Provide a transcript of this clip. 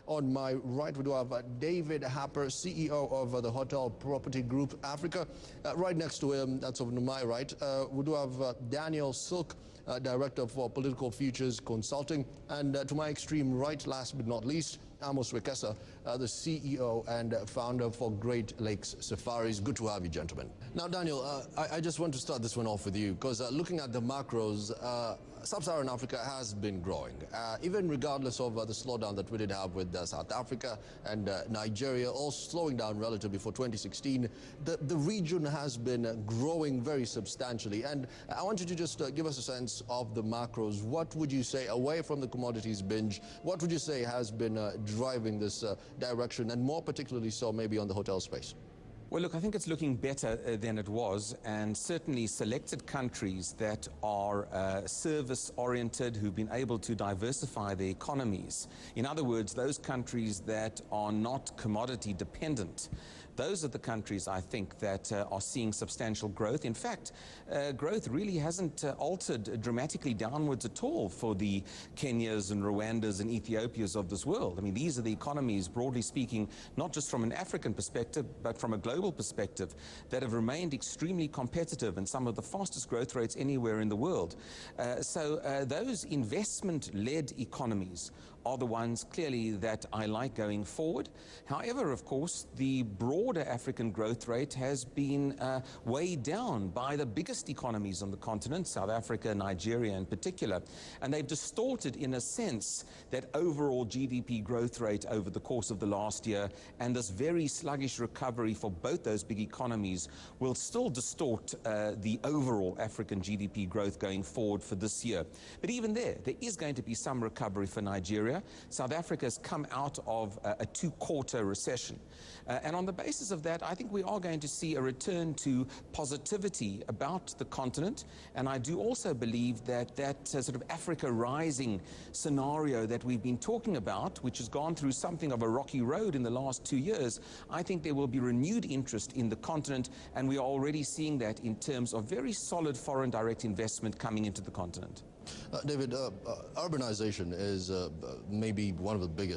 On my right, we do have David Happer, CEO of the Hotel Property Group Africa. Right next to him, that's over to my right, we do have Daniel Silke, Director for Political Futures Consulting. And to my extreme right, last but not least, Amos Wekesa, the CEO and founder for Great Lakes Safaris. Good to have you, gentlemen. Now, Daniel, I just want to start this one off with you, because looking at the macros, Sub-Saharan Africa has been growing, even regardless of the slowdown that we did have with South Africa and Nigeria, all slowing down relatively for 2016. The region has been growing very substantially. And I want you to just give us a sense of the macros. What would you say, away from the commodities binge, what would you say has been driving this direction, and more particularly so maybe on the hotel space? Well, look, I think it's looking better than it was, and certainly selected countries that are service-oriented, who've been able to diversify their economies. In other words, those countries that are not commodity-dependent. Those are the countries, I think, that are seeing substantial growth. In fact, growth really hasn't altered dramatically downwards at all for the Kenyas and Rwandas and Ethiopias of this world. I mean, these are the economies, broadly speaking, not just from an African perspective, but from a global perspective, that have remained extremely competitive and some of the fastest growth rates anywhere in the world. So those investment-led economies are the ones clearly that I like going forward. However, of course, the broader African growth rate has been weighed down by the biggest economies on the continent, South Africa, Nigeria in particular, and they've distorted, in a sense, that overall GDP growth rate over the course of the last year, and this very sluggish recovery for both those big economies will still distort the overall African GDP growth going forward for this year. But even there is going to be some recovery for Nigeria. South Africa has come out of a two-quarter recession. And on the basis of that, I think we are going to see a return to positivity about the continent. And I do also believe that that sort of Africa rising scenario that we've been talking about, which has gone through something of a rocky road in the last 2 years, I think there will be renewed interest in the continent. And we are already seeing that in terms of very solid foreign direct investment coming into the continent. David, urbanization is maybe one of the biggest